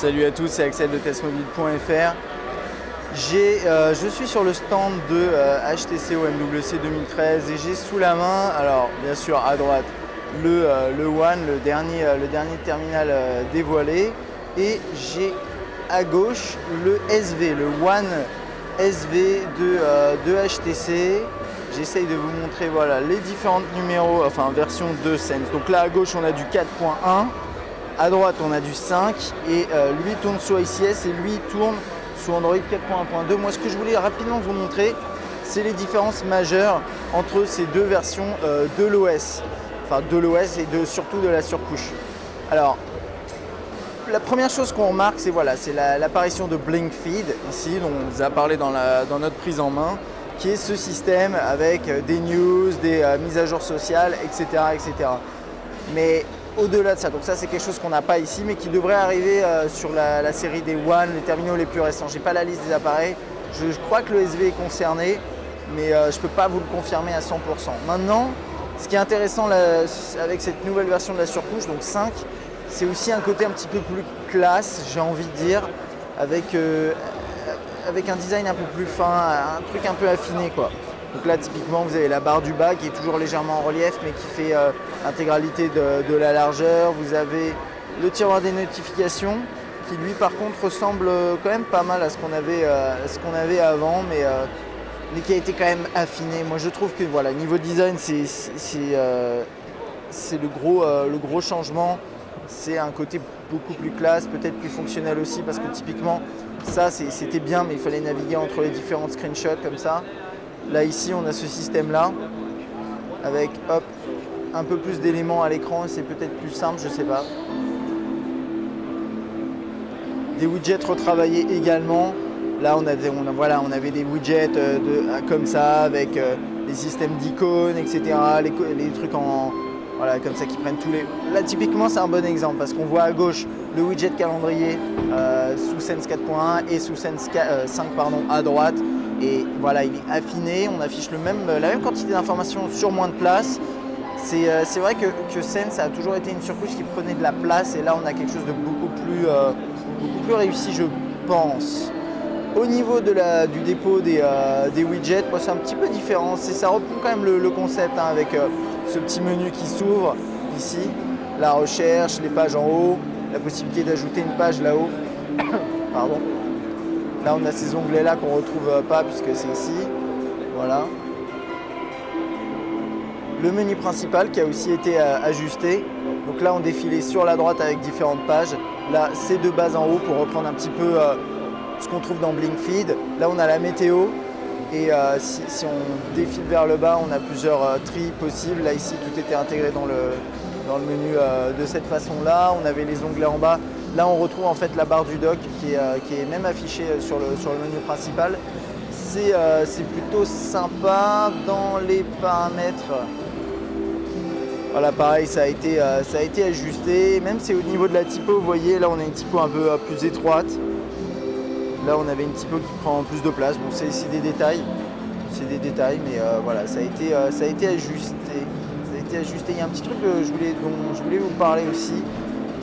Salut à tous, c'est Axel de testmobile.fr. Je suis sur le stand de HTC OMWC 2013 et j'ai sous la main, alors bien sûr à droite, le One, le dernier terminal dévoilé, et j'ai à gauche le SV, le One SV de HTC. J'essaye de vous montrer voilà, les différents numéros, enfin version de Sense. Donc là à gauche on a du 4.1, à droite on a du 5 et lui tourne sous ICS et lui tourne sous Android 4.1.2. Moi ce que je voulais rapidement vous montrer, c'est les différences majeures entre ces deux versions de l'OS. Enfin de l'OS et surtout de la surcouche. Alors la première chose qu'on remarque, c'est voilà, l'apparition de BlinkFeed ici, dont on vous a parlé dans notre prise en main, qui est ce système avec des news, des mises à jour sociales, etc. etc. Mais au-delà de ça, donc ça c'est quelque chose qu'on n'a pas ici, mais qui devrait arriver sur la série des One, les terminaux les plus récents. Je n'ai pas la liste des appareils, je crois que le SV est concerné, mais je ne peux pas vous le confirmer à 100%. Maintenant, ce qui est intéressant là, avec cette nouvelle version de la surcouche, donc 5, c'est aussi un côté un petit peu plus classe, j'ai envie de dire, avec un design un peu plus fin, un truc un peu affiné quoi. Donc là typiquement vous avez la barre du bas qui est toujours légèrement en relief mais qui fait l'intégralité de la largeur. Vous avez le tiroir des notifications qui lui par contre ressemble quand même pas mal à ce qu'on avait avant, mais qui a été quand même affiné. Moi je trouve que voilà, niveau design c'est le gros changement. C'est un côté beaucoup plus classe, peut-être plus fonctionnel aussi, parce que typiquement ça c'était bien, mais il fallait naviguer entre les différents screenshots comme ça. Là ici on a ce système là avec hop un peu plus d'éléments à l'écran, c'est peut-être plus simple, je sais pas. Des widgets retravaillés également. Là on avait des widgets comme ça avec des systèmes d'icônes, etc. Les trucs voilà, comme ça qui prennent tous les... Là typiquement c'est un bon exemple parce qu'on voit à gauche le widget calendrier sous Sense 4.1 et sous Sense 5 à droite. Et voilà, il est affiné, on affiche la même quantité d'informations sur moins de place. C'est vrai que Sense a toujours été une surcouche qui prenait de la place et là on a quelque chose de beaucoup plus réussi je pense. Au niveau du dépôt des widgets, c'est un petit peu différent. Ça reprend quand même le concept hein, avec ce petit menu qui s'ouvre ici, la recherche, les pages en haut, la possibilité d'ajouter une page là-haut. Pardon. Là on a ces onglets là qu'on ne retrouve pas puisque c'est ici. Voilà. Le menu principal qui a aussi été ajusté. Donc là on défilait sur la droite avec différentes pages. Là c'est de bas en haut pour reprendre un petit peu ce qu'on trouve dans BlinkFeed. Là on a la météo et si on défile vers le bas on a plusieurs tris possibles. Là ici tout était intégré dans le menu de cette façon là. On avait les onglets en bas. Là on retrouve en fait la barre du dock qui est même affichée sur le menu principal. C'est plutôt sympa. Dans les paramètres, voilà pareil ça a été ajusté. Même c'est au niveau de la typo, vous voyez là on a une typo un peu plus étroite. Là on avait une typo qui prend plus de place. Bon c'est des détails. C'est des détails mais voilà ça a été ajusté. Ça a été ajusté. Il y a un petit truc dont je voulais vous parler aussi,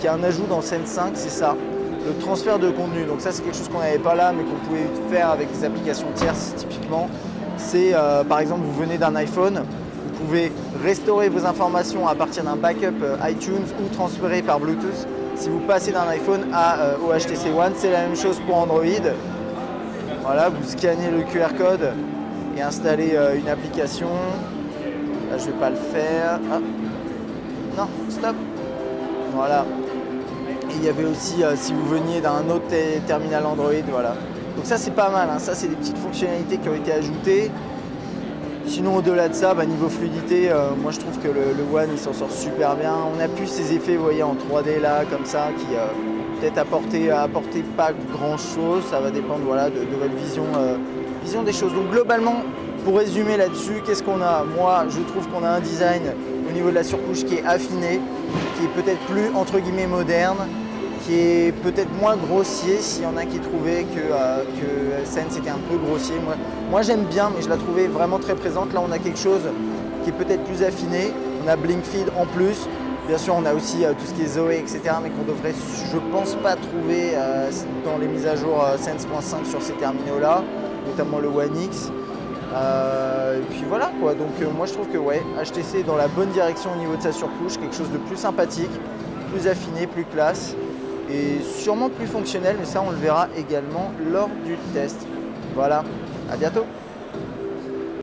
qui a un ajout dans Sense 5, c'est ça, le transfert de contenu. Donc ça c'est quelque chose qu'on n'avait pas là mais qu'on pouvait faire avec des applications tierces typiquement. C'est par exemple vous venez d'un iPhone, vous pouvez restaurer vos informations à partir d'un backup iTunes ou transférer par Bluetooth. Si vous passez d'un iPhone au HTC One, c'est la même chose pour Android. Voilà, vous scannez le QR code et installez une application. Là je ne vais pas le faire. Ah. Non, stop. Voilà. Et il y avait aussi, si vous veniez d'un autre terminal Android, voilà. Donc ça c'est pas mal, hein. Ça c'est des petites fonctionnalités qui ont été ajoutées. Sinon au-delà de ça, niveau fluidité, moi je trouve que le One il s'en sort super bien. On a plus ces effets, vous voyez, en 3D là, comme ça, qui peut-être apporter pas grand chose. Ça va dépendre voilà, de votre vision des choses. Donc globalement, pour résumer là-dessus, qu'est-ce qu'on a? Moi je trouve qu'on a un design au niveau de la surcouche qui est affiné, qui est peut-être plus entre guillemets moderne, qui est peut-être moins grossier s'il y en a qui trouvaient que Sense était un peu grossier. Moi j'aime bien mais je la trouvais vraiment très présente. Là on a quelque chose qui est peut-être plus affiné. On a BlinkFeed en plus. Bien sûr, on a aussi tout ce qui est Zoé, etc. mais qu'on devrait, je pense, pas trouver dans les mises à jour Sense.5 sur ces terminaux-là, notamment le One X. Et puis voilà quoi, donc moi je trouve que ouais, HTC est dans la bonne direction au niveau de sa surcouche, quelque chose de plus sympathique, plus affiné, plus classe et sûrement plus fonctionnel, mais ça on le verra également lors du test. Voilà, à bientôt.